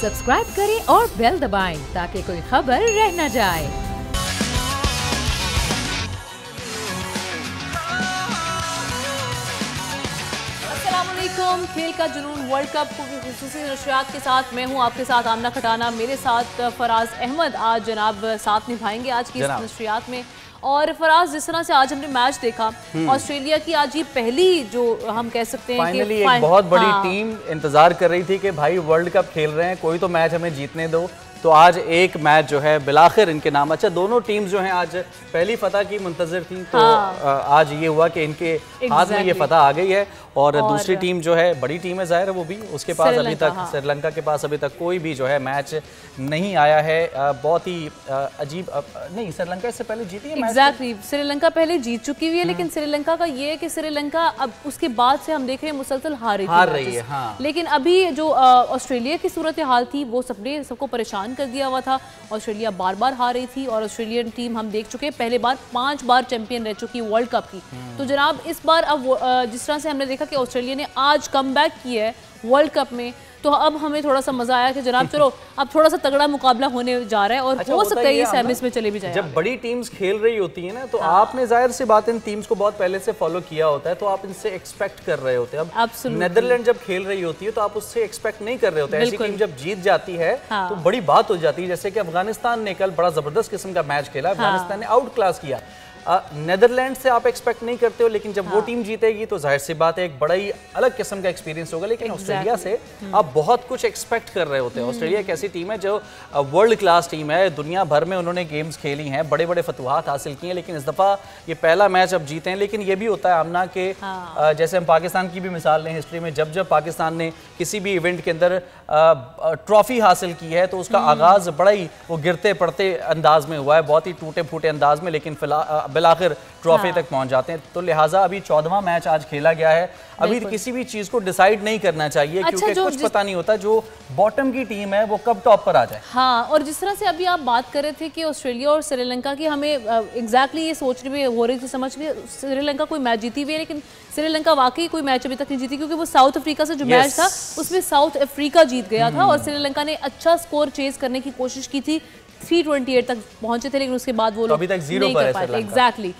Subscribe करें और bell दबाएं ताकि कोई खबर रह न जाए। अस्सलामुअलैकुम। खेल का जुनून वर्ल्ड कप की खुसूसी नशरियात के साथ मैं हूं आपके साथ आमना खटाना। मेरे साथ फराज अहमद आज जनाब साथ निभाएंगे आज की इस नशरियात में। और फराज, जिस तरह से आज हमने मैच देखा ऑस्ट्रेलिया की, आज ये पहली जो हम कह सकते हैं फाइनली एक बहुत बड़ी टीम इंतजार कर रही थी कि भाई वर्ल्ड कप खेल रहे हैं, कोई तो मैच हमें जीतने दो। तो आज एक मैच जो है बिलाखिर इनके नाम। अच्छा, दोनों टीम्स जो हैं आज पहली फतह की मुंतजर थी, तो आज ये हुआ कि इनके हाथ में ये फतह आ गई है। और दूसरी टीम जो है बड़ी टीम है जाहिर है, वो भी उसके पास अभी तक श्रीलंका के पास अभी तक कोई भी जो है मैच नहीं आया है। बहुत ही अजीब। नहीं, श्रीलंका इससे पहले जीती है। एग्जैक्टली, श्रीलंका पहले जीत चुकी हुई है, लेकिन श्रीलंका का ये है कि श्रीलंका अब उसके बाद से हम देख रहे हैं मुसलसल हार रही है। हाँ। लेकिन अभी जो ऑस्ट्रेलिया की सूरत हाल थी वो सबको परेशान कर दिया हुआ था। ऑस्ट्रेलिया बार बार हार रही थी और ऑस्ट्रेलियन टीम हम देख चुके हैं पहले बार 5 बार चैंपियन रह चुकी है वर्ल्ड कप की। तो जनाब इस बार अब जिस तरह से हमने देखा कि ऑस्ट्रेलिया ने आज कमबैक किया है वर्ल्ड कप में, तो अब हमें थोड़ा सा मजा आया कि जनाब चलो अब थोड़ा सा तगड़ा मुकाबला होने जा रहा है और हो सकता है ये सेमीज में चले भी जाए। जब बड़ी टीम्स खेल रही होती है ना, तो आपने जाहिर सी बात इन टीम्स को बहुत पहले से फॉलो किया होता है, तो आप इनसे एक्सपेक्ट कर रहे होते हैं। अब नेदरलैंड जब खेल रही होती है तो आप उससे एक्सपेक्ट नहीं कर रहे होते। ऐसी टीम जब जीत जाती है तो बड़ी बात हो जाती है। जैसे कि अफगानिस्तान ने कल बड़ा जबरदस्त किस्म का मैच खेला, अफगानिस्तान ने आउट क्लास किया। नेदरलैंड से आप एक्सपेक्ट नहीं करते हो, लेकिन जब वो टीम जीतेगी तो जाहिर सी बात है एक बड़ा ही अलग किस्म का एक्सपीरियंस होगा। लेकिन ऑस्ट्रेलिया से आप बहुत कुछ एक्सपेक्ट कर रहे होते हैं। ऑस्ट्रेलिया एक ऐसी टीम है जो वर्ल्ड क्लास टीम है, दुनिया भर में उन्होंने गेम्स खेली हैं, बड़े बड़े फतवाहत हासिल किए हैं, लेकिन इस दफ़ा ये पहला मैच अब जीते हैं। लेकिन ये भी होता है आमना के जैसे हम पाकिस्तान की भी मिसाल लें, हिस्ट्री में जब जब पाकिस्तान ने किसी भी इवेंट के अंदर ट्रॉफी हासिल की है तो उसका आगाज बड़ा ही वो गिरते पड़ते अंदाज में हुआ है, बहुत ही टूटे फूटे अंदाज में, लेकिन बिलाखिर ट्रॉफी तक पहुंच जाते हैं। तो लिहाजा अभी 14वां मैच आज खेला गया है। अभी किसी भी चीज को डिसाइड नहीं करना चाहिए, क्योंकि कुछ पता नहीं होता जो बॉटम की टीम है वो कब टॉप पर आ जाए। हाँ, और जिस तरह से अभी आप बात कर रहे थे कि ऑस्ट्रेलिया और श्रीलंका की, हमें एग्जैक्टली ये सोचने में हो रही थी समझ में श्रीलंका कोई मैच जीती हुई है, लेकिन श्रीलंका वाकई कोई मैच अभी तक नहीं जीती, क्योंकि वो साउथ अफ्रीका से जो मैच था उसमें साउथ अफ्रीका जीत गया था और श्रीलंका ने अच्छा स्कोर चेज करने की कोशिश की थी, 328 तक पहुंचे थे, लेकिन उसके बाद वो लोग अभी तक 0 पर है। एग्जैक्टली।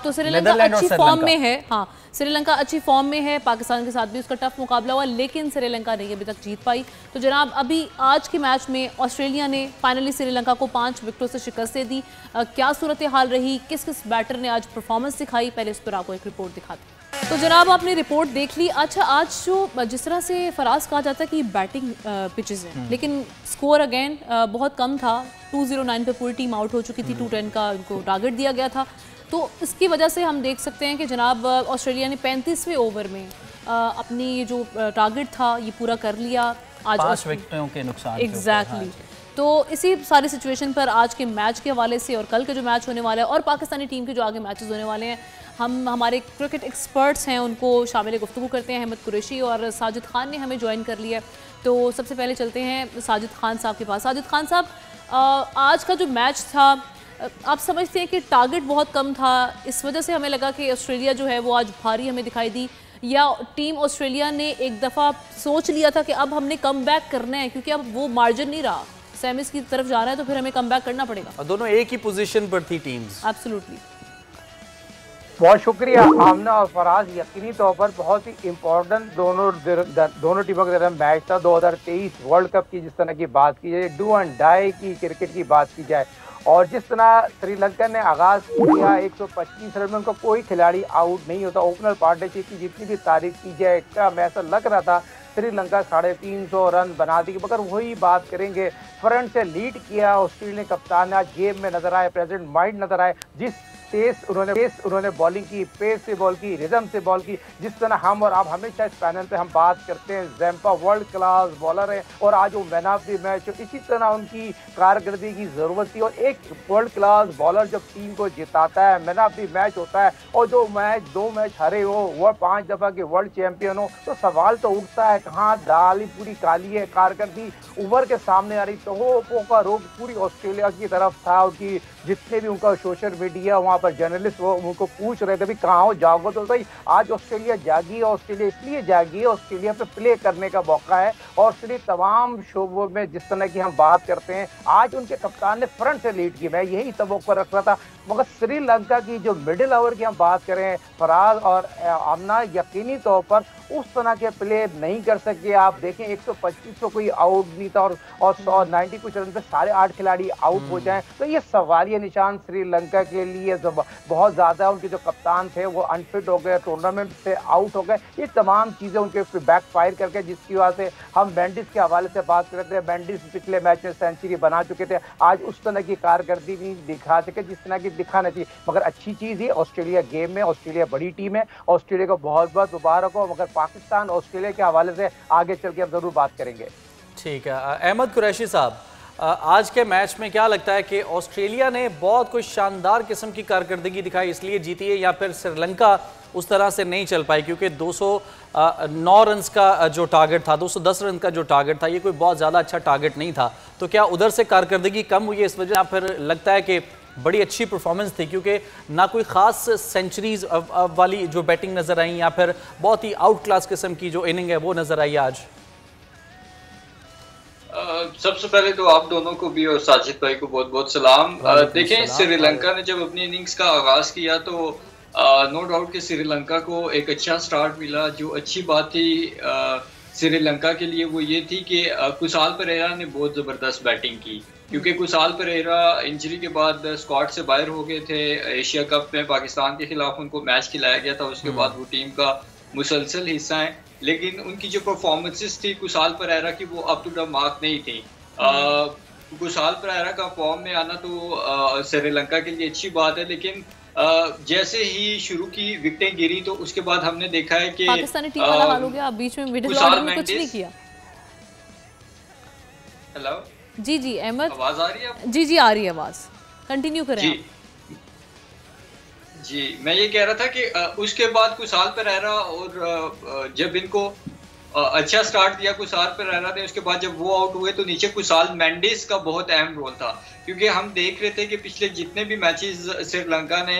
तो श्रीलंका अच्छी फॉर्म में है। हाँ, श्रीलंका अच्छी फॉर्म में है। पाकिस्तान के साथ भी उसका टफ मुकाबला हुआ, लेकिन श्रीलंका नहीं अभी तक जीत पाई। तो जनाब अभी आज के मैच में ऑस्ट्रेलिया ने फाइनली श्रीलंका को 5 विकेटों से शिकस्त दे दी। क्या सूरत हाल रही, किस किस बैटर ने आज परफॉर्मेंस दिखाई, पहले इस पर आपको एक रिपोर्ट दिखाते हैं। तो जनाब आपने रिपोर्ट देख ली। अच्छा, आज जो जिस तरह से फराज कहा जाता है कि बैटिंग पिचेस हैं, लेकिन स्कोर अगेन बहुत कम था। 209 पे पूरी टीम आउट हो चुकी थी, 210 का उनको टारगेट दिया गया था। तो इसकी वजह से हम देख सकते हैं कि जनाब ऑस्ट्रेलिया ने 35वें ओवर में अपनी ये जो टारगेट था ये पूरा कर लिया। आज 5 विकेटों के नुकसान। एग्जैक्टली। तो इसी सारी सिचुएशन पर आज के मैच के हवाले से और कल के जो मैच होने वाले हैं और पाकिस्तानी टीम के जो आगे मैचेस होने वाले हैं, हम हमारे क्रिकेट एक्सपर्ट्स हैं उनको शामिल गुफ्तगू करते हैं। अहमद कुरैशी और साजिद खान ने हमें ज्वाइन कर लिया। तो सबसे पहले चलते हैं साजिद खान साहब के पास। साजिद खान साहब, आज का जो मैच था, आप समझते हैं कि टारगेट बहुत कम था, इस वजह से हमें लगा कि ऑस्ट्रेलिया जो है वो आज भारी हमें दिखाई दी, या टीम ऑस्ट्रेलिया ने एक दफ़ा सोच लिया था कि अब हमने कम बैक करना है, क्योंकि अब वो मार्जिन नहीं रहा, सेमीज की तरफ जा रहा है, तो फिर हमें कम बैक करना पड़ेगा। और दोनों एक ही पोजीशन पर थी टीम्स। एब्सोल्युटली। बहुत शुक्रिया आमना और फराज। यकीनी तौर पर बहुत ही इम्पोर्टेंट दोनों टीमों के दरमियान मैच था। 2023 वर्ल्ड कप की जिस तरह की बात की जाए, डू एंड डाई की क्रिकेट की बात की जाए, और जिस तरह श्रीलंका ने आगाज किया 125 रन में उनका कोई खिलाड़ी आउट नहीं होता। ओपनर पार्टनरशिप की जितनी भी तारीफ की जाए, क्या मैं ऐसा लग रहा था श्रीलंका 350 रन बना दी, मगर वही बात करेंगे, फ्रंट से लीड किया ऑस्ट्रेलियन कप्तान, आज गेम में नजर आए, प्रेजेंट माइंड नजर आए, जिस तेज उन्होंने बॉलिंग की, पेस से बॉल की, रिदम से बॉल की। जिस तरह हम और आप हमेशा इस पैनल पे हम बात करते हैं, ज़ैम्पा वर्ल्ड क्लास बॉलर है और आज वो मैन ऑफ द मैच, इसी तरह उनकी कारकर्दगी की ज़रूरत थी। और एक वर्ल्ड क्लास बॉलर जब टीम को जिताता है, मैन ऑफ द मैच होता है, और जो मैच 2 मैच हारे हो, वो 5 दफ़ा के वर्ल्ड चैंपियन हो, तो सवाल तो उठता है कहाँ दाल पूरी काली है, कारकर्दगी उभर के सामने आ रही। तो वो का रोग पूरी ऑस्ट्रेलिया की तरफ था, उनकी जितने भी उनका सोशल मीडिया वहाँ पर जर्नलिस्ट वो उनको पूछ रहे थे भी कहाँ हो, जाओगे? तो भाई आज ऑस्ट्रेलिया जागी है, ऑस्ट्रेलिया इसलिए जागी है, ऑस्ट्रेलिया पे प्ले करने का मौका है। ऑस्ट्रेलिया तमाम शोबों में जिस तरह की हम बात करते हैं, आज उनके कप्तान ने फ्रंट से लीड की। मैं यही तवक्को रख रहा था, मगर श्रीलंका की जो मिडिल ओवर की हम बात करें, फराज और आमना यकीनी तौर पर उस तरह के प्ले नहीं कर सके। आप देखें 125 को कोई आउट नहीं था और 90 कुछ रन पे सारे 8 खिलाड़ी आउट हो जाएं, तो ये सवालिया निशान श्रीलंका के लिए बहुत ज्यादा। उनके जो कप्तान थे वो अनफिट हो गए, टूर्नामेंट से आउट हो गए, ये तमाम चीजें उनके बैक फायर करके, जिसकी वजह से हम बैंडिस के हवाले से बात करते हैं। बैंडिस पिछले मैच में सेंचुरी बना चुके थे, आज उस तरह की कारकर्दगी नहीं दिखा सके जिस तरह की दिखाना चाहिए। मगर अच्छी चीज है ऑस्ट्रेलिया गेम में, ऑस्ट्रेलिया बड़ी टीम है, ऑस्ट्रेलिया को बहुत बहुत मुबारक हो। मगर पाकिस्तान ऑस्ट्रेलिया के हवाले से आगे चल के अब जरूर बात करेंगे। ठीक है अहमद कुरैशी साहब, आज के मैच में क्या लगता है कि ऑस्ट्रेलिया ने बहुत कोई शानदार किस्म की कारकर्दगी दिखाई इसलिए जीती है, या फिर श्रीलंका उस तरह से नहीं चल पाई? क्योंकि 209 रन का जो टारगेट था, 210 रन का जो टारगेट था, ये कोई बहुत ज़्यादा अच्छा टारगेट नहीं था। तो क्या उधर से कारकर्दगी कम हुई है इस वजह, या फिर लगता है कि बड़ी अच्छी परफॉर्मेंस थी क्योंकि ना कोई ख़ास सेंचुरीज वाली जो बैटिंग नज़र आई, या फिर बहुत ही आउट क्लास किस्म की जो इनिंग है वो नज़र आई आज? सबसे पहले तो आप दोनों को भी और साजिद भाई को बहुत बहुत सलाम। देखें, श्रीलंका ने जब अपनी इनिंग्स का आगाज किया तो नो डाउट कि श्रीलंका को एक अच्छा स्टार्ट मिला। जो अच्छी बात थी श्रीलंका के लिए वो ये थी कि कुशाल परेरा ने बहुत ज़बरदस्त बैटिंग की, क्योंकि कुशाल परेरा इंजरी के बाद स्क्वाड से बाहर हो गए थे। एशिया कप में पाकिस्तान के खिलाफ उनको मैच खिलाया गया था, उसके बाद वो टीम का मुसलसल हिस्सा है, लेकिन उनकी जो परफॉर्मेंसेस थी कुशाल परेरा की वो अप टू द मार्क नहीं थी। कुशाल परेरा का फॉर्म में आना तो श्रीलंका के लिए अच्छी बात है, लेकिन जैसे ही शुरू की विकेटें गिरी तो उसके बाद हमने देखा है कि पाकिस्तानी टीम वाला हाल हो गया, बीच में मिडिल ऑर्डर में कुछ नहीं किया। हेलो जी जी अहमद, आवाज आ रही है? जी जी आ रही है आवाज, कंटिन्यू करें जी। जी मैं ये कह रहा था कि उसके बाद कुशाल परेरा और जब इनको अच्छा स्टार्ट दिया कुशाल परेरा ने, उसके बाद जब वो आउट हुए तो नीचे कुशाल मेंडिस का बहुत अहम रोल था, क्योंकि हम देख रहे थे कि पिछले जितने भी मैचेस श्रीलंका ने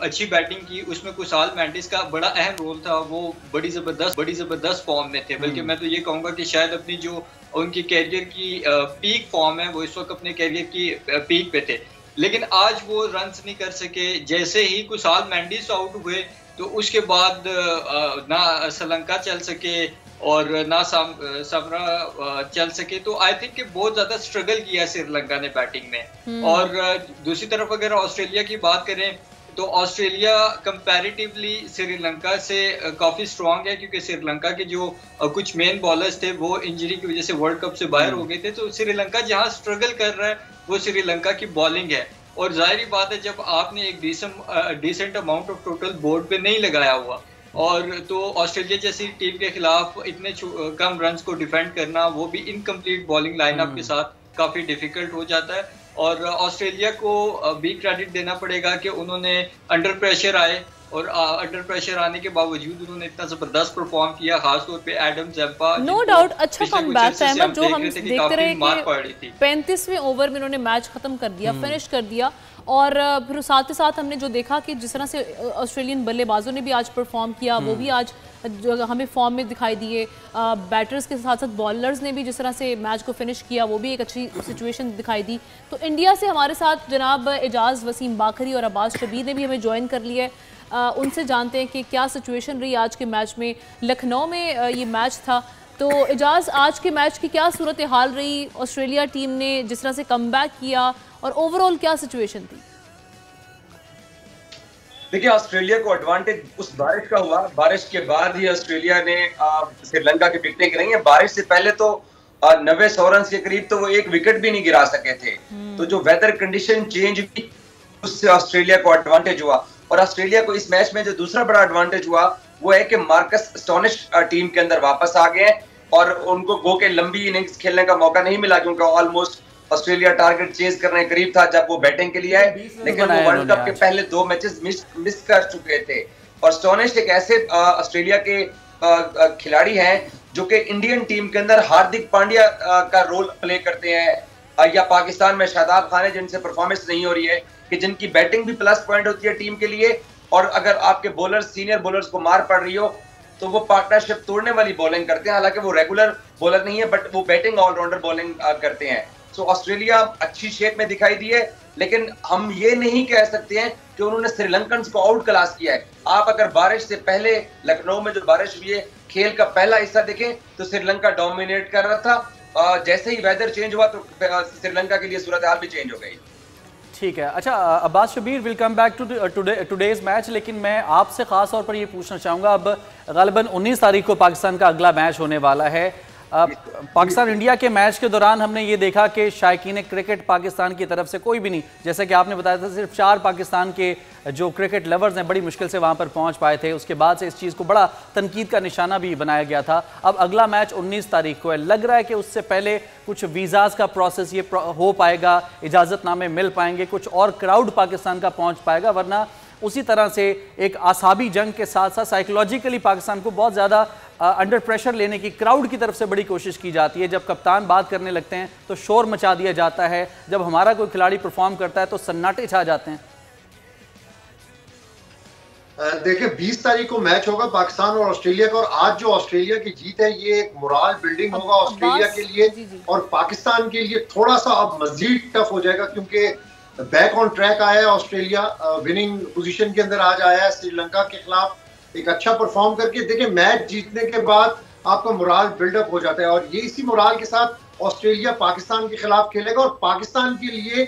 अच्छी बैटिंग की उसमें कुशाल मेंडिस का बड़ा अहम रोल था। वो बड़ी जबरदस्त फॉर्म में थे, बल्कि मैं तो ये कहूँगा कि शायद अपनी जो उनकी कैरियर की पीक फॉर्म है वो इस वक्त अपने कैरियर की पीक पे थे, लेकिन आज वो रन्स नहीं कर सके। जैसे ही कुशाल मेंडिस आउट हुए तो उसके बाद ना श्रीलंका चल सके और ना समरा चल सके, तो आई थिंक कि बहुत ज्यादा स्ट्रगल किया श्रीलंका ने बैटिंग में। और दूसरी तरफ अगर ऑस्ट्रेलिया की बात करें तो ऑस्ट्रेलिया कंपैरेटिवली श्रीलंका से काफी स्ट्रांग है, क्योंकि श्रीलंका के जो कुछ मेन बॉलर्स थे वो इंजरी की वजह से वर्ल्ड कप से बाहर हो गए थे। तो श्रीलंका जहां स्ट्रगल कर रहा है वो श्रीलंका की बॉलिंग है, और जाहिर बात है जब आपने एक decent amount of total board पे नहीं लगाया हुआ, और तो ऑस्ट्रेलिया जैसी टीम के खिलाफ इतने कम रन्स को डिफेंड करना, वो भी इनकम्प्लीट बॉलिंग लाइनअप के साथ काफी डिफिकल्ट हो जाता है। और ऑस्ट्रेलिया को भी क्रेडिट देना पड़ेगा कि उन्होंने अंडर प्रेशर आए, और अंडर प्रेशर आने के बावजूद उन्होंने इतना जबरदस्त परफॉर्म किया, खासतौर पे एडम ज़म्पा। नो डाउट अच्छा कमबैक था अहमद, जो हम देखते रहे कि 35वें ओवर में उन्होंने मैच खत्म कर दिया, फिनिश कर दिया। और फिर साथ ही साथ हमने जो देखा कि जिस तरह से ऑस्ट्रेलियन बल्लेबाजों ने भी आज परफॉर्म किया, वो भी आज जो हमें फॉर्म में दिखाई दिए। बैटर्स के साथ साथ बॉलर्स ने भी जिस तरह से मैच को फिनिश किया, वो भी एक अच्छी सिचुएशन दिखाई दी। तो इंडिया से हमारे साथ जनाब एजाज वसीम बाखरी और अब्बास शबीर ने भी हमें ज्वाइन कर लिया है। उनसे जानते हैं कि क्या सिचुएशन रही आज के मैच में। लखनऊ में ये मैच था, तो एजाज आज के मैच की क्या सूरत हाल रही? ऑस्ट्रेलिया टीम ने जिस तरह से कमबैक किया और ओवरऑल क्या सिचुएशन थी? देखिए, ऑस्ट्रेलिया को एडवांटेज उस बारिश का हुआ, बारिश के बाद ही ऑस्ट्रेलिया ने श्रीलंका की विकेटें गिराई हैं। बारिश से पहले तो 90-100 रन के करीब तो वो एक विकेट भी नहीं गिरा सके थे। तो जो वेदर कंडीशन चेंज हुई उससे ऑस्ट्रेलिया को एडवांटेज हुआ। और ऑस्ट्रेलिया को इस मैच में जो दूसरा बड़ा एडवांटेज हुआ वो है कि मार्कस स्टोनिश टीम के अंदर वापस आ गए और उनको गो के लंबी इनिंग्स खेलने का मौका नहीं मिला, क्योंकि ऑलमोस्ट ऑस्ट्रेलिया टारगेट चेज करने करीब था जब वो बैटिंग के लिए आए, लेकिन वो वर्ल्ड कप के पहले 2 मैचेस मिस कर चुके थे। और स्टोनिश एक ऐसे ऑस्ट्रेलिया के खिलाड़ी हैं जो कि इंडियन टीम के अंदर हार्दिक पांड्या का रोल प्ले करते हैं। या पाकिस्तान में शादाब खान है जिनसे परफॉर्मेंस नहीं हो रही है, कि जिनकी बैटिंग भी प्लस पॉइंट होती है टीम के लिए, और अगर आपके बॉलर्स सीनियर बॉलर्स को मार पड़ रही हो तो वो पार्टनरशिप तोड़ने वाली बॉलिंग करते हैं। हालांकि वो रेगुलर बॉलर नहीं है, बट वो बैटिंग ऑलराउंडर बॉलिंग करते हैं। सो ऑस्ट्रेलिया अच्छी शेप में दिखाई दी है, लेकिन हम ये नहीं कह सकते हैं कि उन्होंने श्रीलंकन को आउट क्लास किया है। आप अगर बारिश से पहले लखनऊ में जो बारिश हुई है, खेल का पहला हिस्सा देखें तो श्रीलंका डोमिनेट कर रहा था। जैसे ही वेदर चेंज हुआ तो श्रीलंका के लिए सूरत हाल भी चेंज हो गई। ठीक है, अच्छा Abbas Shabbir, will come back to today's match, लेकिन मैं आपसे खास तौर पर ये पूछना चाहूँगा, अब गालिबन 19 तारीख को पाकिस्तान का अगला मैच होने वाला है। पाकिस्तान इंडिया के मैच के दौरान हमने ये देखा कि शायकीन क्रिकेट पाकिस्तान की तरफ से कोई भी नहीं, जैसे कि आपने बताया था, सिर्फ 4 पाकिस्तान के जो क्रिकेट लवर्स हैं बड़ी मुश्किल से वहाँ पर पहुँच पाए थे। उसके बाद से इस चीज़ को बड़ा तनकीद का निशाना भी बनाया गया था। अब अगला मैच 19 तारीख को है, लग रहा है कि उससे पहले कुछ वीज़ाज़ का प्रोसेस ये हो पाएगा, इजाज़तनामे मिल पाएंगे, कुछ और क्राउड पाकिस्तान का पहुँच पाएगा, वरना उसी तरह से एक आसाबी जंग के साथ साथ साइकोलॉजिकली पाकिस्तान को बहुत ज़्यादा अंडर प्रेशर लेने की क्राउड की तरफ से बड़ी कोशिश की जाती है। जब कप्तान बात करने लगते हैं तो शोर मचा दिया जाता है, जब हमारा कोई खिलाड़ी परफॉर्म करता है तो सन्नाटे छा जाते हैं। देखिए 20 तारीख को मैच होगा पाकिस्तान और ऑस्ट्रेलिया का, और आज जो ऑस्ट्रेलिया की जीत है ये एक मोरल बिल्डिंग होगा ऑस्ट्रेलिया के लिए, और पाकिस्तान के लिए थोड़ा सा अब मजीद टफ हो जाएगा, क्योंकि बैक ऑन ट्रैक आया है ऑस्ट्रेलिया, विनिंग पोजीशन के अंदर आज आया है श्रीलंका के खिलाफ एक अच्छा परफॉर्म करके। देखिए मैच जीतने के बाद आपका मोरल बिल्डअप हो जाता है, और ये इसी मोरल के साथ ऑस्ट्रेलिया पाकिस्तान के खिलाफ खेलेगा। और पाकिस्तान के लिए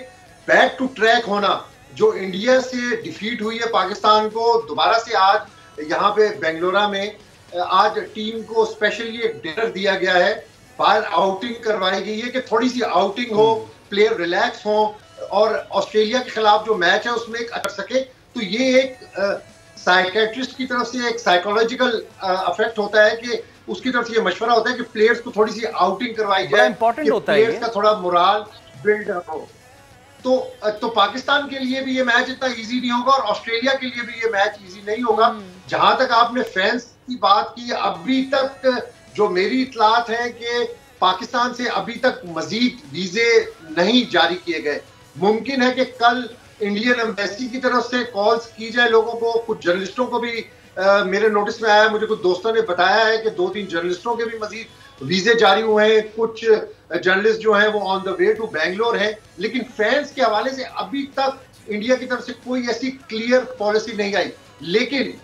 बैक टू ट्रैक होना, जो इंडिया से डिफीट हुई है पाकिस्तान को, दोबारा से आज यहाँ पे बेंगलोरा में आज टीम को स्पेशली एक डिनर दिया गया है, बाहर आउटिंग करवाई गई है कि थोड़ी सी आउटिंग हो, प्लेयर रिलैक्स हो, और ऑस्ट्रेलिया के खिलाफ जो मैच है उसमें एक कर सके। तो ये एक साइकेट्रिस्ट की तरफ से एक साइकोलॉजिकल अफेक्ट होता है कि उसकी तरफ से ये मशवरा होता है कि प्लेयर्स को थोड़ी सी आउटिंग करवाई जाए, इंपॉर्टेंट होता है प्लेयर्स का थोड़ा मोरल बिल्ड हो। तो पाकिस्तान के लिए भी ये मैच इतना इजी नहीं होगा, और ऑस्ट्रेलिया के लिए भी ये मैच इजी नहीं होगा। जहां तक आपने फैंस की बात की, अभी तक जो मेरी इतलात है कि पाकिस्तान से अभी तक मजीद वीजे नहीं जारी किए गए। मुमकिन है कि कल इंडियन एम्बेसी की तरफ से कॉल्स की जाए लोगों को, कुछ जर्नलिस्टों को भी मेरे नोटिस में आया, मुझे कुछ दोस्तों ने बताया है कि 2-3 जर्नलिस्टों के भी मजीद वीजे जारी हुए हैं, कुछ जर्नलिस्ट जो हैं वो on the way to Bangalore हैं। लेकिन फैंस के हवाले से अभी तक इंडिया की तरफ से कोई ऐसी क्लियर पॉलिसी नहीं आई। लेकिन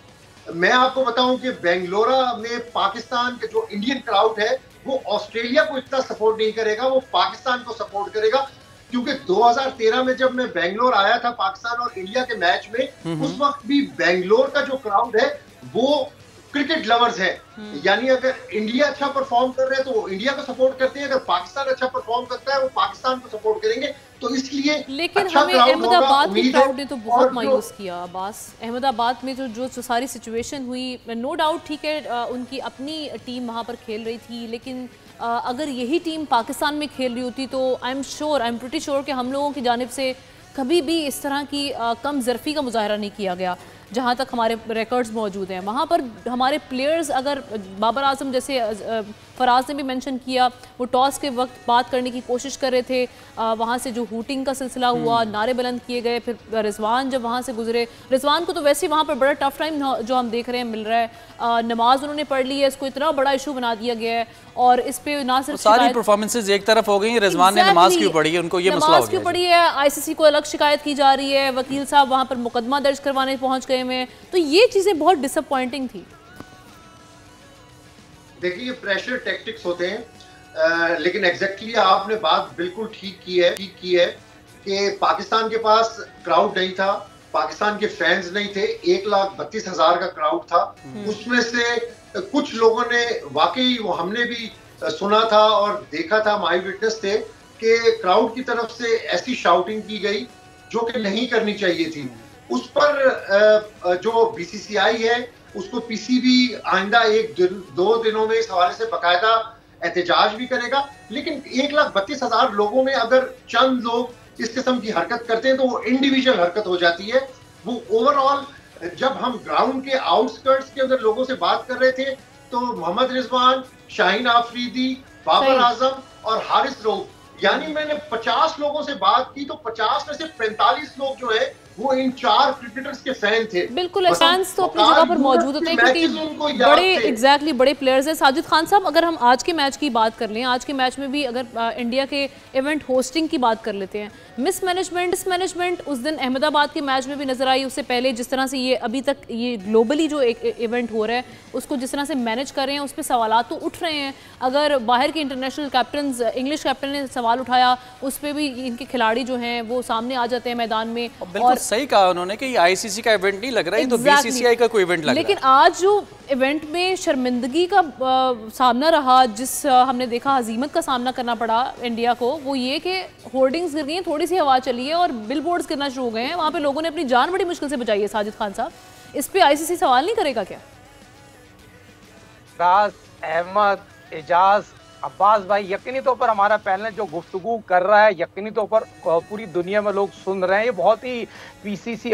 मैं आपको बताऊं कि बेंगलोरा में पाकिस्तान के जो इंडियन क्राउड है वो ऑस्ट्रेलिया को इतना सपोर्ट नहीं करेगा, वो पाकिस्तान को सपोर्ट करेगा। क्योंकि 2013 में जब मैं बेंगलोर आया था पाकिस्तान और इंडिया के मैच में, उस वक्त भी बेंगलोर का जो क्राउड है वो क्रिकेट लवर्स है। यानी अगर इंडिया अच्छा परफॉर्म कर रहे हैं तो वो इंडिया को सपोर्ट करते हैं, अगर पाकिस्तान अच्छा परफॉर्म करता है वो पाकिस्तान को सपोर्ट करेंगे। तो इसलिए लेकिन अच्छा हमें अहमदाबाद की क्राउड ने तो बहुत मायूस किया अब्बास। अहमदाबाद में जो सारी सिचुएशन हुई, नो डाउट ठीक है उनकी अपनी टीम वहाँ पर खेल रही थी, लेकिन अगर यही टीम पाकिस्तान में खेल रही होती तो आई एम प्रिटी श्योर कि हम लोगों की जानिब से कभी भी इस तरह की कम ज़रफ़ी का मुजाहरा नहीं किया गया। जहाँ तक हमारे रिकॉर्ड्स मौजूद हैं वहाँ पर हमारे प्लेयर्स, अगर बाबर आजम जैसे फराज ने भी मेंशन किया, वो टॉस के वक्त बात करने की कोशिश कर रहे थे, वहाँ से जो हूटिंग का सिलसिला हुआ, नारे बुलंद किए गए, फिर रिजवान जब वहाँ से गुजरे, रिजवान को तो वैसे ही वहाँ पर बड़ा टफ टाइम जो हम देख रहे हैं मिल रहा है, नमाज उन्होंने पढ़ ली है, इसको इतना बड़ा इशू बना दिया गया है। और इस पे ना सिर्फ सारी परफॉर्मेंसेस एक तरफ हो गई, रिजवान ने नमाज क्यों पढ़ी है, उनको ये मसला हो गया, नमाज क्यों पढ़ी है, आईसीसी को अलग शिकायत की जा रही है, वकील साहब वहाँ पर मुकदमा दर्ज करवाने पहुँच गए में, तो ये चीजें बहुत डिसअपॉइंटिंग थी। देखिए ये प्रेशर टैक्टिक्स होते हैं, लेकिन एग्जैक्टली आपने बात बिल्कुल ठीक की है कि पाकिस्तान के पास क्राउड नहीं था, पाकिस्तान के फैंस नहीं थे, 1,32,000 का क्राउड था। उसमें से कुछ लोगों ने वाकई, वो हमने भी सुना था और देखा था, हम आई विटनेस थे कि क्राउड की तरफ से ऐसी शाउटिंग की गई जो कि नहीं करनी चाहिए थी। उस पर जो बीसीसीआई है उसको पीसीबी आइंदा 1-2 दिनों में इस हवाले से बाकायदा एहतजाज भी करेगा। लेकिन 1,32,000 लोगों में अगर चंद लोग इस किस्म की हरकत करते हैं तो वो इंडिविजुअल हरकत हो जाती है। वो ओवरऑल, जब हम ग्राउंड के आउटस्कर्ट्स के अंदर लोगों से बात कर रहे थे तो मोहम्मद रिजवान, शाहीन आफरीदी, बाबर आजम और हारिस रऊफ, यानी मैंने 50 लोगों से बात की तो 50 में से 45 लोग जो है वो इन 4 क्रिकेटर्स के फैन थे। बिल्कुल, फैंस तो अपनी जगह पर मौजूद होते हैं क्योंकि बड़े बड़े प्लेयर्स हैं। साजिद खान साहब, अगर हम आज के मैच की बात कर लें, आज के मैच में भी अगर इंडिया के इवेंट होस्टिंग की बात कर लेते हैं, मिस मैनेजमेंट उस दिन अहमदाबाद के मैच में भी नजर आई। उससे पहले जिस तरह से ये अभी तक ये ग्लोबली जो एक इवेंट हो रहा है उसको जिस तरह से मैनेज कर रहे हैं, उस पर सवाल तो उठ रहे हैं। अगर बाहर के इंटरनेशनल कैप्टन, इंग्लिश कैप्टन ने सवाल उठाया, उस पर भी इनके खिलाड़ी जो हैं वो सामने आ जाते हैं मैदान में। और सही कहा उन्होंने कि ये आईसीसी का इवेंट नहीं लग रहा है, तो बीसीसीआई का कोई इवेंट लग रहा है। लेकिन आज जो इवेंट में शर्मिंदगी का सामना रहा, जिस हमने देखा हजीमत का सामना करना पड़ा इंडिया को, वो ये कि होर्डिंग्स गिर गई हैं, थोड़ी सी हवा चली है और बिल बोर्ड्स गिरना शुरू हो गए हैं। वहाँ पे लोगों ने अपनी जान बड़ी मुश्किल से बचाई है। साजिद खान साहब, इस पे आईसीसी सवाल नहीं करेगा क्या? राज, अहमद, एजाज, अब्बास भाई, यकीनी तौर पर हमारा पैनल जो गुफ्तगू कर रहा है, यकीनी तौर पर पूरी दुनिया में लोग सुन रहे हैं। ये बहुत ही पीसीसी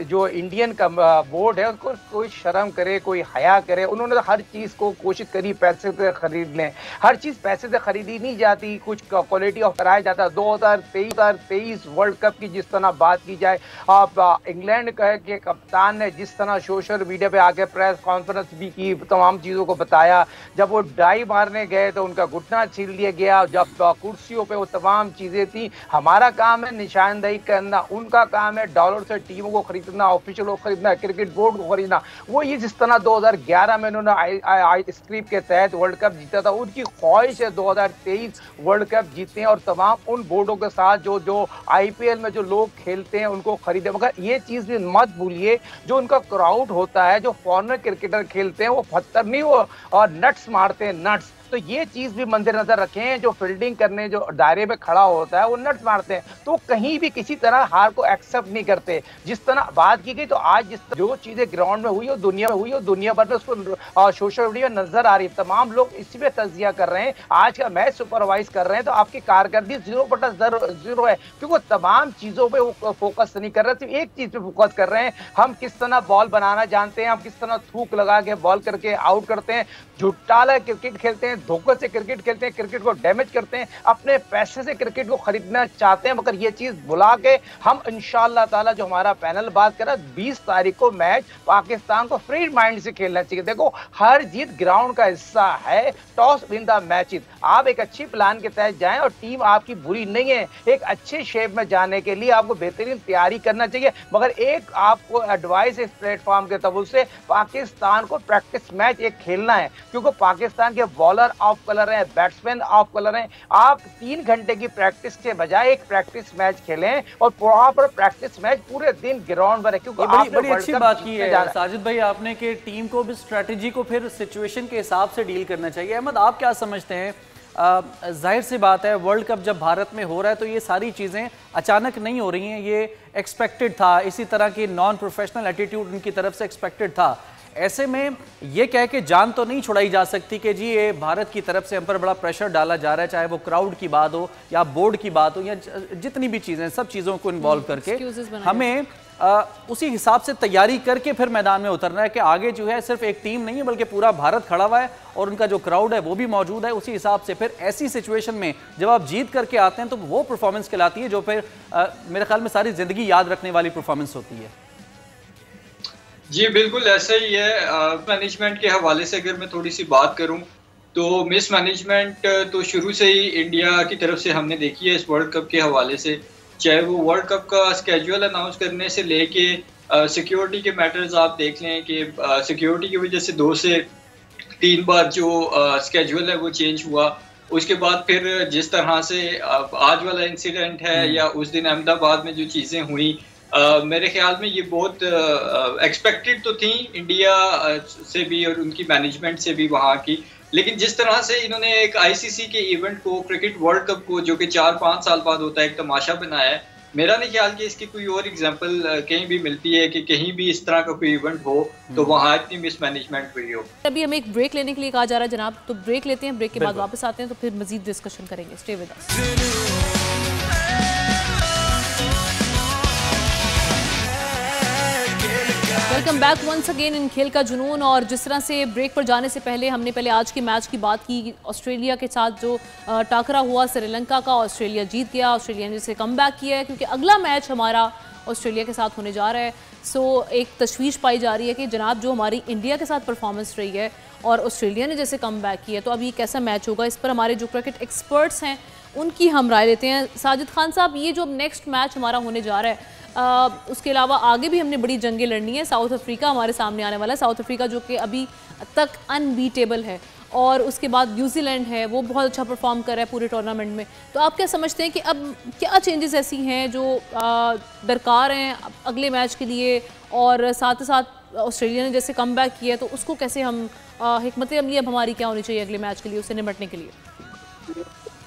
जो इंडियन का बोर्ड है उसको कोई शर्म करे, कोई हया करे। उन्होंने हर चीज़ को कोशिश करी पैसे से खरीद लें। हर चीज़ पैसे से खरीदी नहीं जाती, कुछ क्वालिटी ऑफ कराया जाता है। 2023 वर्ल्ड कप की जिस तरह बात की जाए, आप इंग्लैंड के कप्तान ने जिस तरह सोशल मीडिया पे आके प्रेस कॉन्फ्रेंस भी की, तमाम चीज़ों को बताया। जब वो डाई मारने गए तो उनका घुटना छील लिया गया। जब कुर्सियों पे वो तमाम चीज़ें थी। हमारा काम है निशानदेही करना, उनका काम है डॉलर से टीमों को खरीदना, ऑफिशियल को खरीदना, क्रिकेट बोर्ड को खरीदना। वो ये जिस तरह 2011 में उन्होंने स्क्रिप्ट के तहत वर्ल्ड कप जीता था, उनकी ख्वाहिश है 2023 वर्ल्ड कप जीते और तमाम उन बोर्डों के साथ जो आईपीएल में जो लोग खेलते हैं उनको खरीदे। मगर ये चीज़ भी मत भूलिए, जो उनका क्राउड होता है, जो फॉरेनर क्रिकेटर खेलते हैं, वो पत्थर नहीं वो और नट्स मारते हैं, नट्स। तो ये चीज़ भी मद्देनजर रखें, जो फील्डिंग करने जो दायरे में खड़ा होता है वो नट्स मारते हैं, तो कहीं भी किसी तरह हार को एक्सेप्ट नहीं करते। जिस तरह बात की गई, तो आज जो चीज़ें ग्राउंड में हुई और दुनिया में हुई और दुनिया भर में उसको सोशल मीडिया में नजर आ रही है। तमाम लोग इसी पे तजिया कर रहे हैं, आज का मैच सुपरवाइज कर रहे हैं, तो आपकी कारकर्दगी 0/0 है, क्योंकि तमाम चीज़ों पर वो फोकस नहीं कर रहे, सिर्फ एक चीज़ पे फोकस कर रहे हैं। हम किस तरह बॉल बनाना जानते हैं, हम किस तरह थूक लगा के बॉल करके आउट करते हैं, झुट्टाला क्रिकेट खेलते हैं, धोखे से क्रिकेट खेलते हैं, क्रिकेट को डैमेज करते हैं, अपने पैसे से क्रिकेट को खरीदना चाहते हैं। मगर ये चीज भुला के हम इंशाअल्लाह ताला, जो हमारा पैनल बात कर रहा है, 20 तारीख को मैच पाकिस्तान को फ्री माइंड से खेलना चाहिए। देखो, हर जीत ग्राउंड का हिस्सा है, टॉस विन द मैच। आप एक अच्छी प्लान के तहत जाएं और टीम आपकी बुरी नहीं है। एक अच्छे शेप में जाने के लिए आपको बेहतरीन तैयारी करना चाहिए। मगर एक आपको एडवाइस इस प्लेटफॉर्म के तबूल से, पाकिस्तान को प्रैक्टिस मैच एक खेलना है, क्योंकि पाकिस्तान के बॉलर ऑफ कलर हैं, बैट्समैन ऑफ कलर हैं। आप 3 घंटे की प्रैक्टिस के बजाय एक प्रैक्टिस मैच खेलें और प्रॉपर प्रैक्टिस मैच पूरे दिन ग्राउंड पर है। क्योंकि बड़ी अच्छी बात की है साजिद भाई आपने कि टीम को भी स्ट्रेटजी को फिर सिचुएशन के हिसाब से डील करना चाहिए। अहमद, आप क्या समझते हैं? जाहिर सी बात है, वर्ल्ड कप जब भारत में हो रहा है तो ये सारी चीज़ें अचानक नहीं हो रही हैं, ये एक्सपेक्टेड था। इसी तरह की नॉन प्रोफेशनल एटीट्यूड उनकी तरफ से एक्सपेक्टेड था। ऐसे में ये कह के जान तो नहीं छुड़ाई जा सकती कि जी ये भारत की तरफ से हम पर बड़ा प्रेशर डाला जा रहा है, चाहे वो क्राउड की बात हो या बोर्ड की बात हो या जितनी भी चीज़ें, सब चीज़ों को इन्वॉल्व करके हमें उसी हिसाब से तैयारी करके फिर मैदान में उतरना है कि आगे जो है सिर्फ एक टीम नहीं है बल्कि पूरा भारत खड़ा हुआ है और उनका जो क्राउड है वो भी मौजूद है। उसी हिसाब से फिर ऐसी सिचुएशन में जब आप जीत करके आते हैं तो वो परफॉर्मेंस कहलाती है जो फिर मेरे ख्याल में सारी जिंदगी याद रखने वाली परफॉर्मेंस होती है। जी बिल्कुल ऐसा ही है। मैनेजमेंट के हवाले से अगर मैं थोड़ी सी बात करूं तो मिस मैनेजमेंट तो शुरू से ही इंडिया की तरफ से हमने देखी है इस वर्ल्ड कप के हवाले से, चाहे वो वर्ल्ड कप का स्केड्यूल अनाउंस करने से लेके सिक्योरिटी के मैटर्स आप देख लें कि सिक्योरिटी की वजह से 2 से 3 बार जो स्केड्यूल है वो चेंज हुआ। उसके बाद फिर जिस तरह से आज वाला इंसिडेंट है या उस दिन अहमदाबाद में जो चीज़ें हुई, मेरे ख्याल में ये बहुत एक्सपेक्टेड तो थी इंडिया से भी और उनकी मैनेजमेंट से भी वहाँ की, लेकिन जिस तरह से इन्होंने एक आईसीसी के इवेंट को, क्रिकेट वर्ल्ड कप को जो कि 4-5 साल बाद होता है, एक तमाशा बनाया है, मेरा नहीं ख्याल कि इसकी कोई और एग्जांपल कहीं भी मिलती है कि कहीं भी इस तरह का कोई इवेंट हो तो वहाँ इतनी मिसमैनेजमेंट हुई हो। अभी हमें एक ब्रेक लेने के लिए कहा जा रहा है जनाब, तो ब्रेक लेते हैं, ब्रेक के बाद वापस आते हैं तो फिर मजीद डिस्कशन करेंगे। Stay with us. Welcome back once again in Khel Ka जुनून। और जिस तरह से ब्रेक पर जाने से पहले हमने आज के मैच की बात की, ऑस्ट्रेलिया के साथ जो टाकरा हुआ श्रीलंका का, ऑस्ट्रेलिया जीत गया, ऑस्ट्रेलिया ने जिसे कम बैक किया है क्योंकि अगला मैच हमारा ऑस्ट्रेलिया के साथ होने जा रहा है। सो एक तशवीश पाई जा रही है कि जनाब जो हमारी इंडिया के साथ परफॉर्मेंस रही है और ऑस्ट्रेलिया ने जैसे कम बैक किया है, तो अब ये कैसा मैच होगा, इस पर हमारे जो क्रिकेट एक्सपर्ट्स हैं उनकी हम राय लेते हैं। साजिद खान साहब, ये जो नेक्स्ट मैच हमारा होने जा रहा है, उसके अलावा आगे भी हमने बड़ी जंगें लड़नी है। साउथ अफ्रीका हमारे सामने आने वाला है, साउथ अफ्रीका जो कि अभी तक अनबीटेबल है, और उसके बाद न्यूजीलैंड है, वो बहुत अच्छा परफॉर्म कर रहा है पूरे टूर्नामेंट में। तो आप क्या समझते हैं कि अब क्या चेंजेस ऐसी हैं जो दरकार हैं अगले मैच के लिए, और साथ ही साथ ऑस्ट्रेलिया ने जैसे कम बैक किया है तो उसको कैसे हम हिकमत अमली अब हमारी क्या होनी चाहिए अगले मैच के लिए, उससे निपटने के लिए?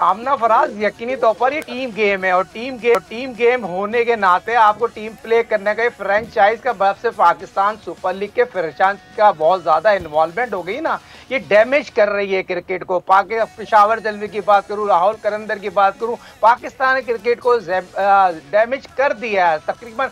आमना फराज, यकीनी तौर पर ये टीम गेम है, और टीम गेम होने के नाते आपको टीम प्ले करने का, फ्रेंचाइज का बर्फ से पाकिस्तान सुपर लीग के फ्रेंचाइज का बहुत ज्यादा इन्वॉल्वमेंट हो गई ना, ये डैमेज कर रही है क्रिकेट को। पेशावर जलवी की बात करूं, राहुल करंदर की बात करूं, पाकिस्तान क्रिकेट को डैमेज कर दिया है तकरीबन।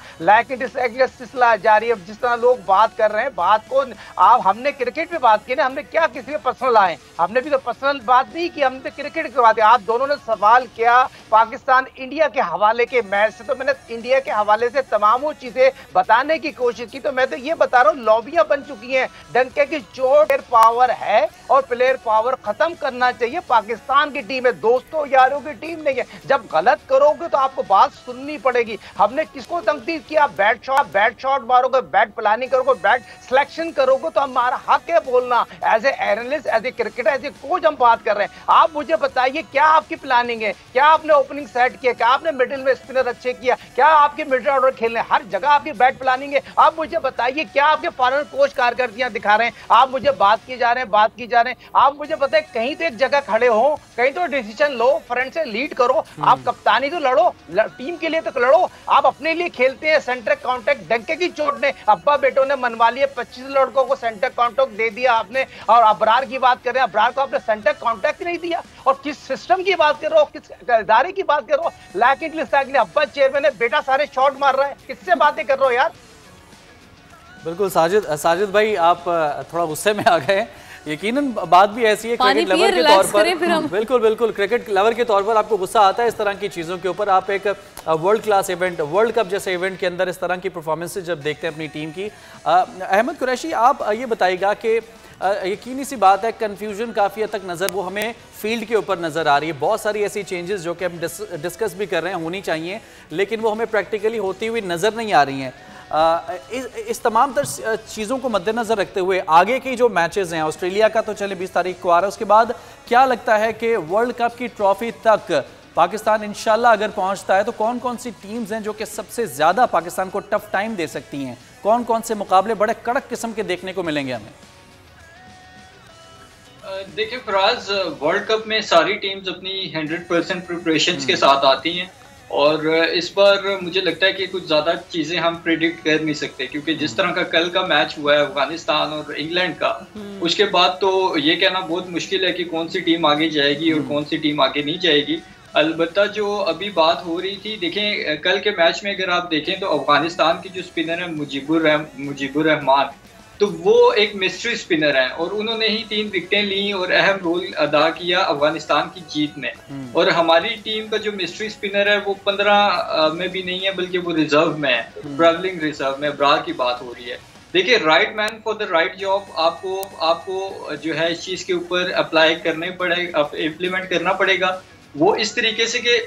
सिलसिला जारी है। जिस तरह लोग बात कर रहे हैं, बात को आप, हमने क्रिकेट पे बात की ना, हमने क्या किसी के पर्सनल आए, हमने भी तो पर्सनल बात नहीं की, हमने तो क्रिकेट की बात की। आप दोनों ने सवाल किया पाकिस्तान इंडिया के हवाले के मैच से, तो मैंने इंडिया के हवाले से तमाम चीजें बताने की कोशिश की। तो मैं तो ये बता रहा हूँ, लॉबियां बन चुकी हैं, डंके की चोट, पावर है और प्लेयर पावर खत्म करना चाहिए। पाकिस्तान की टीम है, दोस्तों यारों की टीम नहीं है। जब गलत करोगे तो आपको बात सुननी पड़ेगी। हमने किसको तंकीद किया? बैट शॉट मारोगे, बैट प्लानिंग करोगे, बैट सिलेक्शन करोगे तो हमारा हक है बोलना। As a analyst, as a cricketer, as a coach हम बात कर रहे हैं। आप मुझे बताइए क्या आपकी प्लानिंग है, क्या आपने ओपनिंग सेट किया, क्या आपने मिडिल में स्पिनर अच्छे किया, क्या आपके मिडिल ऑर्डर खेलने, हर जगह आपकी बैट प्लानिंग है। आप मुझे बताइए क्या आपके फॉरेन कोच कारकर्दगियां दिखा रहे हैं। आप मुझे बात की जा रहे हैं, आप मुझे बताए कहीं तो एक जगह खड़े हो, कहीं तो डिसीजन लो, फ्रंट से लीड करो। आप कप्तानी तो लड़ो, टीम के लिए तो लड़ो। आप अपने लिए खेलते हैं। सेंटर कांटेक्ट डंके की चोट ने अब्बा बेटों ने मनवा लिए, 25 लड़कों को सेंटर कांटेक्ट दे दिया आपने। और अबरार की बात कर रहे हैं, अबरार को आपने सेंटर कांटेक्ट नहीं दिया। और किस सिस्टम की बात कर रहे हो, किस इदारे की बात कर रहे हो? लैकिन अब्बा चेयरमैन है, बेटा सारे शॉट मार रहा है, किससे बातें कर रहे हो यार? बिल्कुल साजिद भाई, आप थोड़ा गुस्से में आ गए। यकीनन बात भी ऐसी है, क्रिकेट लवर के तौर पर, बिल्कुल क्रिकेट लवर के तौर पर आपको गुस्सा आता है इस तरह की चीज़ों के ऊपर। आप एक world class event, world cup जैसे इवेंट के अंदर इस तरह की परफॉर्मेंसेज जब देखते हैं अपनी टीम की। अहमद कुरैशी, आप ये बताइएगा कि यकीनी सी बात है कन्फ्यूजन काफ़ी हद तक नज़र वो हमें फील्ड के ऊपर नज़र आ रही है। बहुत सारी ऐसी चेंजेस जो कि हम डिस्कस भी कर रहे हैं, होनी चाहिए, लेकिन वो हमें प्रैक्टिकली होती हुई नज़र नहीं आ रही हैं। इस तमाम तर चीज़ों को मद्देनज़र रखते हुए आगे की जो मैचेस हैं, ऑस्ट्रेलिया का तो चले 20 तारीख को आ रहा है, उसके बाद क्या लगता है कि वर्ल्ड कप की ट्रॉफी तक पाकिस्तान इंशाल्लाह अगर पहुंचता है तो कौन कौन सी टीम्स हैं जो कि सबसे ज़्यादा पाकिस्तान को टफ टाइम दे सकती हैं? कौन कौन से मुकाबले बड़े कड़क किस्म के देखने को मिलेंगे हमें? देखिए फराज, वर्ल्ड कप में सारी टीम्स अपनी 100% प्रिपरेशंस के साथ आती हैं, और इस बार मुझे लगता है कि कुछ ज़्यादा चीज़ें हम प्रिडिक्ट कर नहीं सकते, क्योंकि जिस तरह का कल का मैच हुआ है अफगानिस्तान और इंग्लैंड का, उसके बाद तो ये कहना बहुत मुश्किल है कि कौन सी टीम आगे जाएगी और कौन सी टीम आगे नहीं जाएगी। अलबत्ता जो अभी बात हो रही थी, देखें कल के मैच में अगर आप देखें तो अफगानिस्तान की जो स्पिनर है मुजीबुर रहमान, तो वो एक मिस्ट्री स्पिनर है, और उन्होंने ही 3 विकेटें ली और अहम रोल अदा किया अफगानिस्तान की जीत में। और हमारी टीम का जो मिस्ट्री स्पिनर है वो 15 में भी नहीं है, बल्कि वो रिजर्व में है, ट्रैवलिंग रिजर्व में। अबरार की बात हो रही है। देखिए, right man for the right job आपको जो है इस चीज़ के ऊपर अप्लाई करने पड़ेगा, इम्प्लीमेंट करना पड़ेगा। वो इस तरीके से कि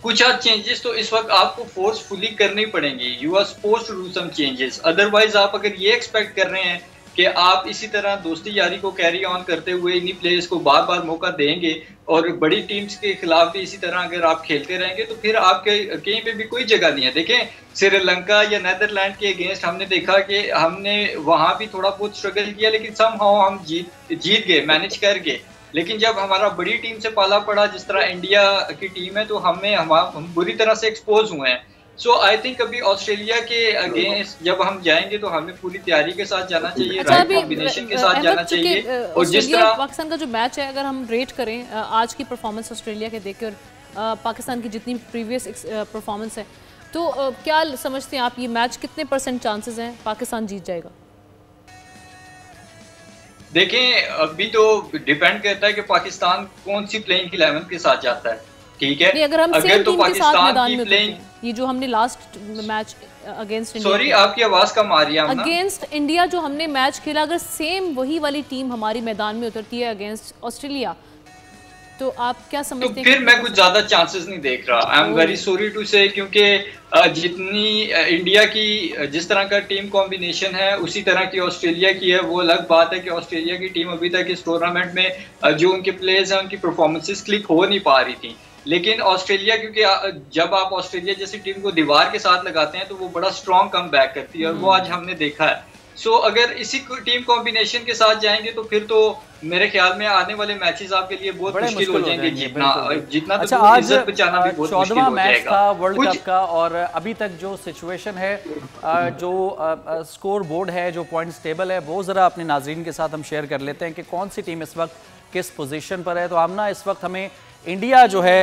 कुछ चेंजेस तो इस वक्त आपको फोर्सफुली करनी पड़ेंगी। You are supposed to do some changes, otherwise आप अगर ये एक्सपेक्ट कर रहे हैं कि आप इसी तरह दोस्ती यारी को कैरी ऑन करते हुए इन्हीं प्लेयर्स को बार बार मौका देंगे और बड़ी टीम्स के खिलाफ भी इसी तरह अगर आप खेलते रहेंगे, तो फिर आपके कहीं पे भी कोई जगह नहीं है। देखें, श्रीलंका या नीदरलैंड के अगेंस्ट हमने देखा कि हमने वहाँ भी थोड़ा बहुत स्ट्रगल किया, लेकिन समहाउ हम जीत गए, मैनेज कर गए। लेकिन जब हमारा बड़ी टीम से पाला पड़ा, जिस तरह इंडिया की टीम है, तो हम बुरी तरह से एक्सपोज हुए हैं। सो आई थिंक अभी ऑस्ट्रेलिया के अगेंस्ट जब हम जाएंगे तो हमें पूरी तैयारी के साथ जाना चाहिए, राइट कॉम्बिनेशन के साथ जाना चाहिए। और जिस तरह पाकिस्तान का जो मैच है, अगर हम रेट करें आज की परफॉर्मेंस ऑस्ट्रेलिया के देखकर, पाकिस्तान की जितनी प्रीवियस परफॉर्मेंस है, तो क्या समझते हैं आप, ये मैच कितने % चांसेस हैं पाकिस्तान जीत जाएगा? देखें, अभी तो डिपेंड करता है कि पाकिस्तान कौन सी प्लेइंग 11 के साथ जाता है, ठीक है। अगर हम सेम टीम के साथ मैदान में प्लेइंग, ये जो हमने last match against India, sorry आपकी आवाज कम आ रही है, अगेंस्ट इंडिया जो हमने मैच खेला, अगर सेम वही वाली टीम हमारी मैदान में उतरती है अगेंस्ट ऑस्ट्रेलिया, तो आप क्या समझते हैं? तो फिर मैं कुछ ज्यादा चांसेस नहीं देख रहा। I am very sorry to say, क्योंकि जितनी इंडिया की जिस तरह का टीम कॉम्बिनेशन है उसी तरह की ऑस्ट्रेलिया की है। वो अलग बात है कि ऑस्ट्रेलिया की टीम अभी तक इस टूर्नामेंट में जो उनके प्लेयर्स हैं उनकी परफॉर्मेंसेस क्लिक हो नहीं पा रही थी। लेकिन ऑस्ट्रेलिया, क्योंकि जब आप ऑस्ट्रेलिया जैसी टीम को दीवार के साथ लगाते हैं तो वो बड़ा स्ट्रॉन्ग कम बैक करती है, और वो आज हमने देखा है। सो अगर इसी टीम कॉम्बिनेशन के साथ जाएंगे तो फिर तो मेरे ख्याल में आने वाले मैचेस आपके लिए बहुत मुश्किल हो जाएंगे जीतना। अच्छा, आज 14वां मैच था वर्ल्ड कप का, और अभी तक जो सिचुएशन है, जो स्कोर बोर्ड है, जो पॉइंट्स टेबल है, वो जरा अपने नाजरीन के साथ हम शेयर कर लेते हैं कि कौन सी टीम इस वक्त किस पोजीशन पर है। तो आमना, इस वक्त हमें इंडिया जो है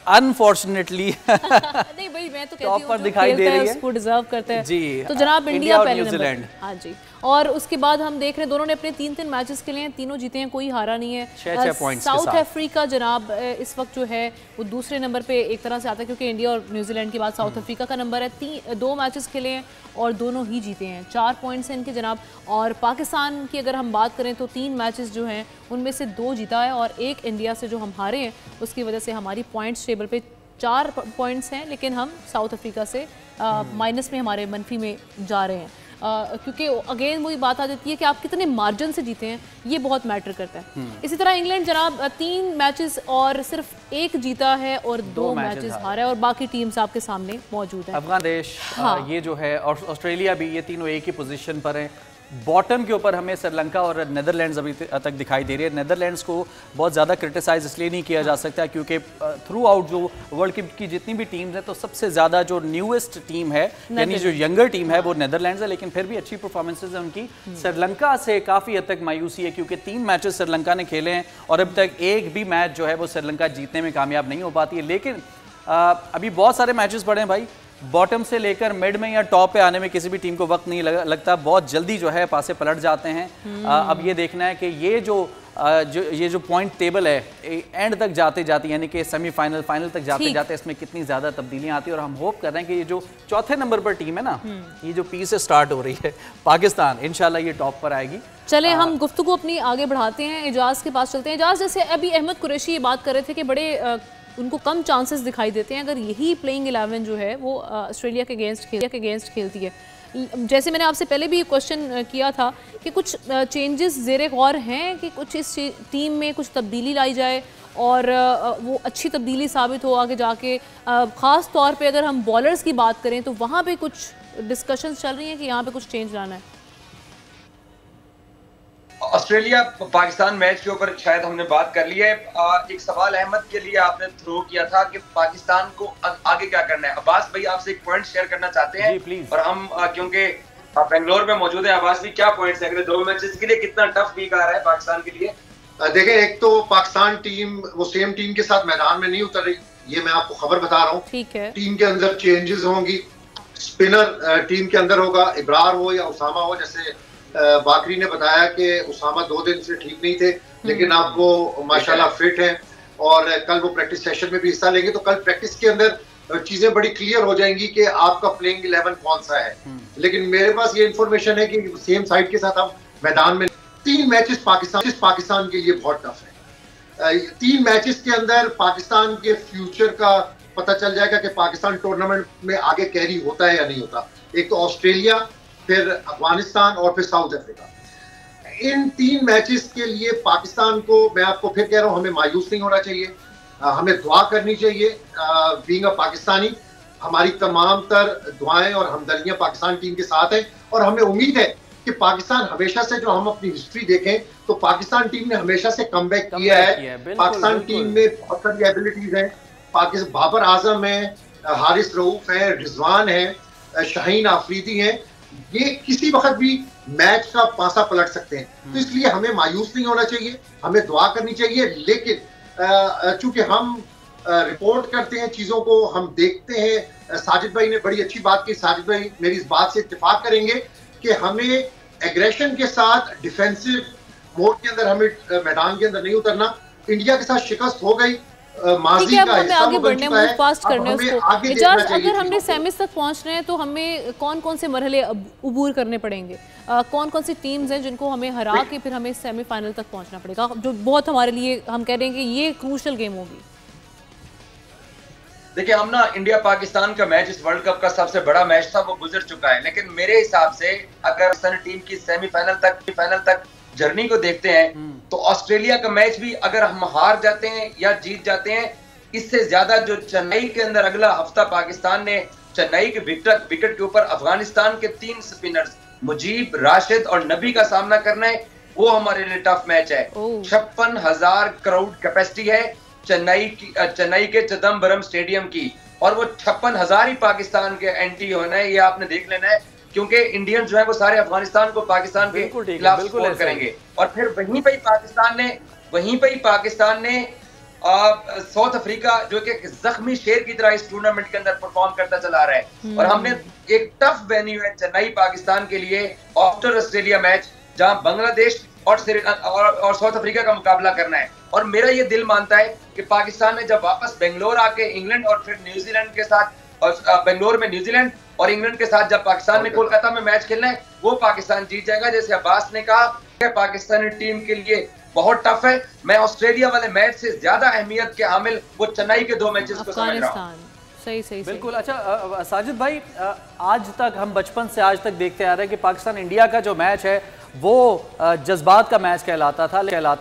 अनफॉर्चुनेटली नहीं भाई, मैं तो टॉप पर दिखाई दे रही है, उसको डिजर्व करते हैं जी। तो जनाब इंडिया पहले न्यूजीलैंड, हाँ जी। और उसके बाद हम देख रहे हैं दोनों ने अपने 3-3 मैचेस खेले हैं, तीनों जीते हैं, कोई हारा नहीं है। 6-6 पॉइंट्स साउथ अफ्रीका जनाब इस वक्त जो है वो दूसरे नंबर पे एक तरह से आता है, क्योंकि इंडिया और न्यूजीलैंड के बाद साउथ अफ्रीका का नंबर है। 2 मैचेस खेले हैं और दोनों ही जीते हैं, 4 पॉइंट्स हैं इनके जनाब। और पाकिस्तान की अगर हम बात करें तो 3 मैचेस जो हैं उनमें से 2 जीता है, और 1 इंडिया से जो हम हारे हैं उसकी वजह से हमारी पॉइंट्स टेबल पे 4 पॉइंट्स हैं, लेकिन हम साउथ अफ्रीका से माइनस में, हमारे मनफी में जा रहे हैं। क्योंकि अगेन वही बात आ जाती है कि आप कितने मार्जिन से जीते हैं, ये बहुत मैटर करता है। इसी तरह इंग्लैंड जनाब 3 मैचेस और सिर्फ 1 जीता है और 2 मैचेस हारा है, और बाकी टीम्स आपके सामने मौजूद है। अफगानिस्तान, हाँ। ये जो है, और ऑस्ट्रेलिया भी, ये तीनों एक ही पोजीशन पर हैं। बॉटम के ऊपर हमें श्रीलंका और नेदरलैंड्स अभी तक दिखाई दे रही है। नेदरलैंड्स को बहुत ज़्यादा क्रिटिसाइज इसलिए नहीं किया जा सकता क्योंकि थ्रू आउट जो वर्ल्ड कप की जितनी भी टीम्स हैं, तो सबसे ज़्यादा जो न्यूएस्ट टीम है, यानी जो यंगर टीम है, वो नेदरलैंड्स है। लेकिन फिर भी अच्छी परफॉर्मेंसेज है उनकी। श्रीलंका से काफ़ी हद तक मायूसी है क्योंकि 3 मैचेस श्रीलंका ने खेले हैं और अब तक एक भी मैच जो है वो श्रीलंका जीतने में कामयाब नहीं हो पाती है। लेकिन अभी बहुत सारे मैचेस पड़े हैं भाई, बॉटम से लेकर मिड में या टॉप पे आने में किसी भी टीम को वक्त नहीं लगता, बहुत जल्दी जो है पासे पलट जाते हैं। अब ये देखना है कि ये जो पॉइंट टेबल है एंड तक जाते जाते, यानी कि सेमीफाइनल फाइनल तक जाते जाते इसमें कितनी ज़्यादा तब्दीलियां आती है। और हम होप कर रहे हैं कि ये जो चौथे नंबर पर टीम है ना, ये जो पी से स्टार्ट हो रही है पाकिस्तान, इंशाल्लाह ये टॉप पर आएगी। चले हम गुफ्तगू अपनी आगे बढ़ाते हैं, एजाज के पास चलते हैं। एजाज, जैसे अभी अहमद कुरैशी ये बात कर रहे थे कि बड़े उनको कम चांसेस दिखाई देते हैं अगर यही प्लेइंग 11 जो है वो ऑस्ट्रेलिया के अगेंस्ट खेलती है। जैसे मैंने आपसे पहले भी क्वेश्चन किया था कि कुछ चेंजेस ज़ेरे गौर हैं कि कुछ इस टीम में कुछ तब्दीली लाई जाए और वो अच्छी तब्दीली साबित हो आगे जाके। ख़ास तौर पे अगर हम बॉलर्स की बात करें तो वहाँ पे कुछ डिस्कशंस चल रही हैं कि यहाँ पे कुछ चेंज लाना है। ऑस्ट्रेलिया पाकिस्तान मैच के ऊपर शायद हमने बात कर ली है। एक सवाल अहमद के लिए आपने थ्रो किया था कि पाकिस्तान को आगे क्या करना है। अब्बास भाई आपसे एक पॉइंट शेयर करना चाहते हैं और हम क्योंकि बेंगलोर में मौजूद है, अब्बास भी क्या पॉइंट्स है अगले 2 मैचेस के लिए, कितना टफ वीक आ रहा है पाकिस्तान के लिए? देखें, एक तो पाकिस्तान टीम वो सेम टीम के साथ मैदान में नहीं उतर रही, ये मैं आपको खबर बता रहा हूँ। ठीक है, टीम के अंदर चेंजेस होंगी। स्पिनर टीम के अंदर होगा, इब्रार हो या उसामा हो। जैसे बाकरी ने बताया कि उसामा 2 दिन से ठीक नहीं थे, लेकिन अब वो माशाल्लाह फिट हैं और कल वो प्रैक्टिस सेशन में भी हिस्सा लेंगे। तो कल प्रैक्टिस के अंदर चीजें बड़ी क्लियर हो जाएंगी कि आपका प्लेइंग 11 कौन सा है। लेकिन मेरे पास ये इन्फॉर्मेशन है कि सेम साइड के साथ हम मैदान में 3 मैचेस पाकिस्तान के लिए बहुत टफ है। 3 मैचेस के अंदर पाकिस्तान के फ्यूचर का पता चल जाएगा कि पाकिस्तान टूर्नामेंट में आगे कैरी होता है या नहीं होता। एक तो ऑस्ट्रेलिया, फिर अफगानिस्तान और फिर साउथ अफ्रीका। इन 3 मैचेस के लिए पाकिस्तान को, मैं आपको फिर कह रहा हूं, हमें मायूस नहीं होना चाहिए, हमें दुआ करनी चाहिए। बीइंग अ पाकिस्तानी, हमारी तमाम तर दुआएं और हमदर्दियां पाकिस्तान टीम के साथ हैं और हमें उम्मीद है कि पाकिस्तान हमेशा से, जो हम अपनी हिस्ट्री देखें तो पाकिस्तान टीम ने हमेशा से कमबैक किया है। पाकिस्तान टीम में बहुत सारी एबिलिटीज हैं। बाबर आजम है, हारिस रऊफ है, रिजवान है, शाहीन आफरीदी हैं। ये किसी वक्त भी मैच का पासा पलट सकते हैं, तो इसलिए हमें मायूस नहीं होना चाहिए, हमें दुआ करनी चाहिए। लेकिन चूंकि हम रिपोर्ट करते हैं चीजों को, हम देखते हैं। साजिद भाई ने बड़ी अच्छी बात की, साजिद भाई मेरी इस बात से इत्तेफाक करेंगे कि हमें एग्रेशन के साथ डिफेंसिव मोड के अंदर हमें मैदान के अंदर नहीं उतरना। इंडिया के साथ शिकस्त हो गई, ठीक है, अब हमें आगे बढ़ने मूव फास्ट करने उसको। इजाज, अगर हमने सेमीज तक पहुंच रहे हैं तो हमें कौन कौन से मरहले अबूर करने पड़ेंगे, कौन कौन सी टीम्स हैं जिनको हमें हरा के फिर हमें सेमीफाइनल तक पहुंचना पड़ेगा, जो बहुत हमारे लिए हम कह रहे हैं कि ये क्रूशियल गेम होगी। देखिए, हम ना इंडिया पाकिस्तान का मैच इस वर्ल्ड कप का सबसे बड़ा मैच था, वो गुजर चुका है। लेकिन मेरे हिसाब से अगर टीम की सेमीफाइनल तक जर्नी को देखते हैं तो ऑस्ट्रेलिया का मैच भी अगर हम हार जाते हैं या जीत जाते हैं, इससे ज्यादा जो चेन्नई के अंदर अगला हफ्ता पाकिस्तान ने चेन्नई के विकेट के ऊपर अफगानिस्तान के 3 स्पिनर्स मुजीब, राशिद और नबी का सामना करना है, वो हमारे लिए टफ मैच है। 56,000 करोड़ कैपेसिटी है चेन्नई के चिदम्बरम स्टेडियम की, और वो 56,000 ही पाकिस्तान के एंटी होना है, ये आपने देख लेना है, क्योंकि इंडियन जो है वो सारे अफगानिस्तान को पाकिस्तान के खिलाफ सपोर्ट करेंगे। और फिर वहीं पे ही पाकिस्तान ने साउथ अफ्रीका जो कि जख्मी शेर की तरह इस टूर्नामेंट के अंदर परफॉर्म करता चला रहा है, और हमने एक टफ वेन्यू है चेन्नई पाकिस्तान के लिए आफ्टर ऑस्ट्रेलिया मैच, जहां बांग्लादेश और साउथ अफ्रीका का मुकाबला करना है। और मेरा ये दिल मानता है कि पाकिस्तान ने जब वापस बेंगलोर आके इंग्लैंड और फिर न्यूजीलैंड के साथ, बेंगलोर में न्यूजीलैंड और इंग्लैंड के साथ जब पाकिस्तान ने कोलकाता में मैच खेलना है, वो पाकिस्तान जीत जाएगा। जैसे अब्बास ने कहा, पाकिस्तानी टीम के लिए बहुत टफ है। मैं ऑस्ट्रेलिया वाले मैच से ज्यादा अहमियत के हामिल वो चेन्नई के 2 मैचेस को समझ रहा हूं। सही बिल्कुल। अच्छा साजिद भाई, आज तक हम बचपन से आज तक देखते आ रहे हैं कि पाकिस्तान इंडिया का जो मैच है वो जज्बात का मैच कहलाता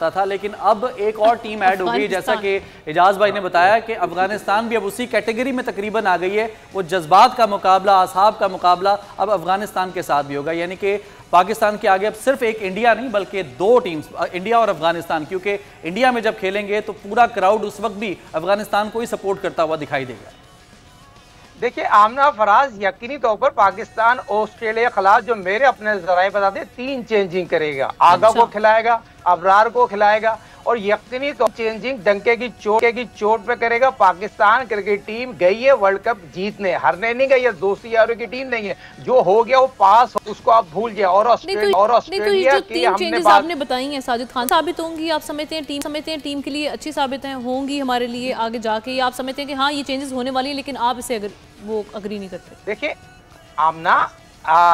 था, लेकिन अब एक और टीम ऐड हो गई, जैसा कि इजाज भाई ने बताया कि अफगानिस्तान भी अब उसी कैटेगरी में तकरीबन आ गई है। वो जज्बात का मुकाबला, असहाब का मुकाबला अब अफगानिस्तान के साथ भी होगा, यानी कि पाकिस्तान के आगे अब सिर्फ एक इंडिया नहीं बल्कि 2 टीम्स, इंडिया और अफगानिस्तान, क्योंकि इंडिया में जब खेलेंगे तो पूरा क्राउड उस वक्त भी अफगानिस्तान को ही सपोर्ट करता हुआ दिखाई देगा। देखिए आमना फराज, यकीनी तौर पर पाकिस्तान ऑस्ट्रेलिया के खिलाफ जो मेरे अपने जराए बताते 3 चेंजिंग करेगा। आगा को खिलाएगा, अबरार को खिलाएगा, और यकीनी तो चेंजिंग डंके की चोट पे करेगा। पाकिस्तान क्रिकेट टीम गई है वर्ल्ड कप जीतने, हारने नहीं गई है, दोस्ती यारों की टीम नहीं है। जो हो गया वो पास, उसको आप भूल जाए। और ऑस्ट्रेलिया की आपने बताई है साजिद खान, साबित होंगी आप समझते हैं टीम के लिए अच्छी साबित होंगी हमारे लिए आगे जाके, आप समझते हैं कि हाँ ये चेंजेस होने वाली है, लेकिन आप इसे अगर वो अग्री नहीं करते? देखिए आमना,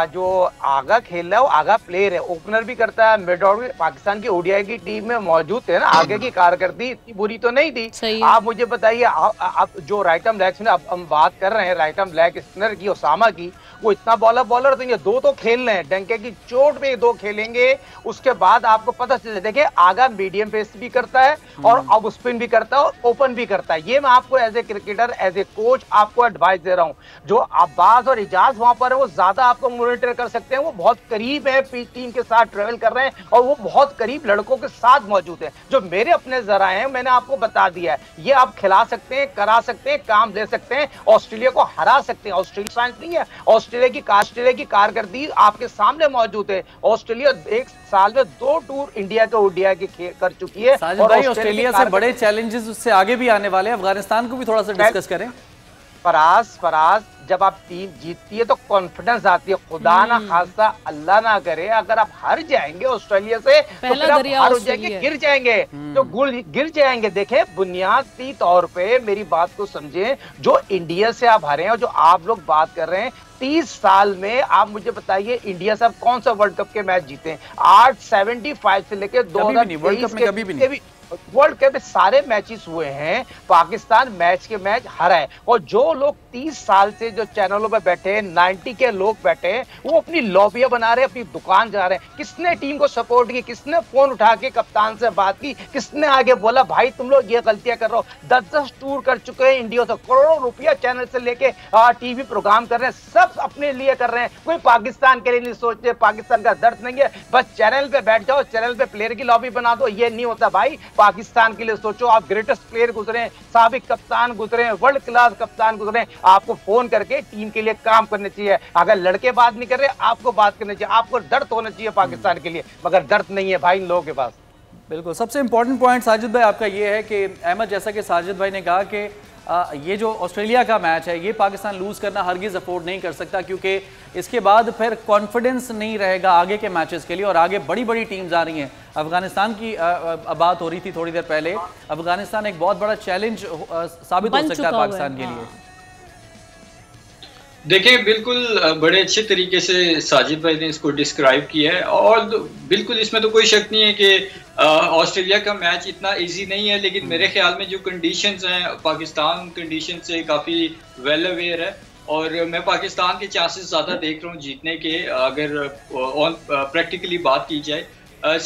जो आगा खेल रहा है वो आगा प्लेयर है, ओपनर भी करता है, मिड ऑर्डर पाकिस्तान की ओडीआई की टीम में मौजूद थे ना, आगे की कारकर्दगी इतनी बुरी तो नहीं थी। आप मुझे बताइए, आप जो राइट आर्म लेग स्पिनर, अब हम बात कर रहे हैं राइट आर्म लेग स्पिनर की, ओसामा की, वो इतना बॉलर तो ये 2 तो खेल रहे हैं, डंके की चोट पे 2 खेलेंगे, उसके बाद आपको पता चले। देखिए आगा मीडियम पेस भी करता है और अब स्पिन भी करता है और ओपन भी करता है। ये मैं आपको as a cricketer, as a coach आपको एडवाइस दे रहा हूँ। जो अब्बास और इजाज वहां पर है वो ज्यादा आपको मॉनिटर कर सकते हैं, वो बहुत करीब है, टीम के साथ ट्रेवल कर रहे हैं और वो बहुत करीब लड़कों के साथ मौजूद है। जो मेरे अपने जरा हैं, मैंने आपको बता दिया है, ये आप खिला सकते हैं, करा सकते हैं, काम दे सकते हैं, ऑस्ट्रेलिया को हरा सकते हैं। ऑस्ट्रेलिया नहीं है, ऑस्ट्रेलिया की कारकर्दगी आपके सामने मौजूद है। ऑस्ट्रेलिया एक साल में 2 टूर इंडिया के ओडीआई के कर चुकी है, और ऑस्ट्रेलिया से बड़े चैलेंजेस उससे आगे भी आने वाले हैं। अफगानिस्तान को भी थोड़ा सा डिस्कस करें। फराज, जब आप टीम जीतती है तो कॉन्फिडेंस आती है। खुदा ना खासा, अल्लाह ना करे, अगर आप हार जाएंगे ऑस्ट्रेलिया से तो फिर आप हार हो जाएंगे, गिर जाएंगे, तो गिर जाएंगे। देखें, बुनियादी तौर पे मेरी बात को समझें, जो इंडिया से आप हारे हैं और जो आप लोग बात कर रहे हैं, 30 साल में आप मुझे बताइए इंडिया से आप कौन सा वर्ल्ड कप के मैच जीते हैं? 875 से लेकर 2023 के वर्ल्ड कप में सारे मैचेस हुए हैं, पाकिस्तान मैच हारा है। और जो लोग 30 साल से जो चैनलों पे बैठे हैं, 90 के लोग बैठे हैं, वो अपनी लॉबियां बना रहे हैं, अपनी दुकान जा रहे हैं। किसने टीम को सपोर्ट की? किसने फोन उठा के कप्तान से बात की? किसने आगे बोला भाई तुम लोग ये गलतियां कर रहे हो? 10 टूर कर चुके हैं इंडिया से, करोड़ों रुपया चैनल से लेके टीवी प्रोग्राम कर रहे हैं, सब अपने लिए कर रहे हैं, कोई पाकिस्तान के लिए नहीं सोच रहे। पाकिस्तान का दर्द नहीं है, बस चैनल पे बैठ जाओ, चैनल पे प्लेयर की लॉबी बना दो। ये नहीं होता भाई, पाकिस्तान के लिए सोचो। आप ग्रेटेस्ट प्लेयर गुजरे, साबिक कप्तान गुजरे, वर्ल्ड क्लास कप्तान गुजरे, आपको फोन करके टीम के लिए काम करने चाहिए। अगर लड़के बात नहीं कर रहे, आपको बात करनी चाहिए, आपको दर्द होना चाहिए पाकिस्तान के लिए, मगर दर्द नहीं है भाई इन लोगों के पास। बिल्कुल, सबसे इम्पोर्टेंट पॉइंट साजिद भाई आपका ये है कि अहमद, जैसा कि साजिद भाई ने कहा कि ये जो ऑस्ट्रेलिया का मैच है ये पाकिस्तान लूज़ करना हरगिज़ अफोर्ड नहीं कर सकता, क्योंकि इसके बाद फिर कॉन्फिडेंस नहीं रहेगा आगे के मैचेस के लिए, और आगे बड़ी बड़ी टीम्स आ रही हैं। अफगानिस्तान की बात हो रही थी थोड़ी देर पहले, अफगानिस्तान एक बहुत बड़ा चैलेंज साबित हो सकता है पाकिस्तान के लिए। देखिए, बिल्कुल बड़े अच्छे तरीके से साजिद भाई ने इसको डिस्क्राइब किया है, और बिल्कुल इसमें तो कोई शक नहीं है कि ऑस्ट्रेलिया का मैच इतना इजी नहीं है, लेकिन मेरे ख्याल में जो कंडीशंस हैं पाकिस्तान कंडीशन से काफ़ी वेल अवेयर है, और मैं पाकिस्तान के चांसेस ज़्यादा देख रहा हूँ जीतने के। अगर प्रैक्टिकली बात की जाए,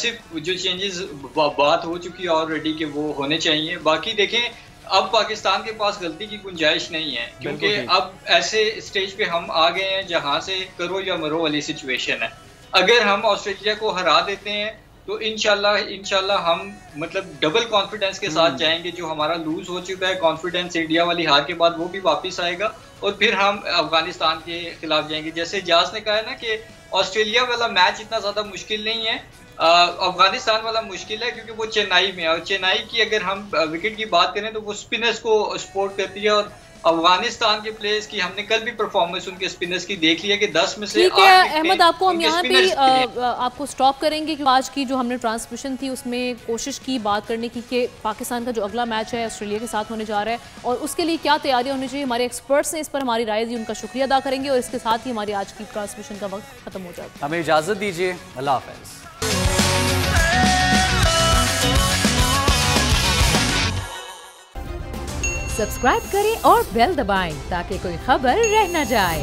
सिर्फ जो चेंजेस बात हो चुकी है ऑलरेडी कि वो होने चाहिए। बाकी देखें, अब पाकिस्तान के पास गलती की गुंजाइश नहीं है, क्योंकि अब ऐसे स्टेज पे हम आ गए हैं जहां से करो या मरो वाली सिचुएशन है। अगर हम ऑस्ट्रेलिया को हरा देते हैं तो इंशाल्लाह हम मतलब डबल कॉन्फिडेंस के साथ जाएंगे। जो हमारा लूज हो चुका है कॉन्फिडेंस इंडिया वाली हार के बाद, वो भी वापस आएगा, और फिर हम अफगानिस्तान के खिलाफ जाएंगे। जैसे जाज ने कहा है ना कि ऑस्ट्रेलिया वाला मैच इतना ज़्यादा मुश्किल नहीं है, अफगानिस्तान वाला मुश्किल है, क्योंकि वो चेन्नई में है, और चेन्नई की अगर हम विकेट की बात करें तो वो स्पिनर्स को सपोर्ट करती है, और अफगानिस्तान के प्लेयर्स की हमने कल भी परफॉर्मेंस उनके स्पिनर्स की देख लिया कि 10 में से 8 विकेट। अहमद, आपको हम यहाँ पे आपको स्टॉप करेंगे, क्योंकि आज की जो हमने ट्रांसमिशन थी उसमें कोशिश की बात करने की कि पाकिस्तान का जो अगला मैच है ऑस्ट्रेलिया के साथ होने जा रहा है, और उसके लिए क्या तैयारियां होनी चाहिए। हमारे एक्सपर्ट्स ने इस पर हमारी राय दी, उनका शुक्रिया अदा करेंगे, और इसके साथ ही हमारी आज की ट्रांसमिशन का वक्त खत्म हो जाएगा। हमें इजाजत दीजिए, अल्लाह हाफिज़। सब्सक्राइब करें और बेल दबाएं ताकि कोई खबर रह न जाए।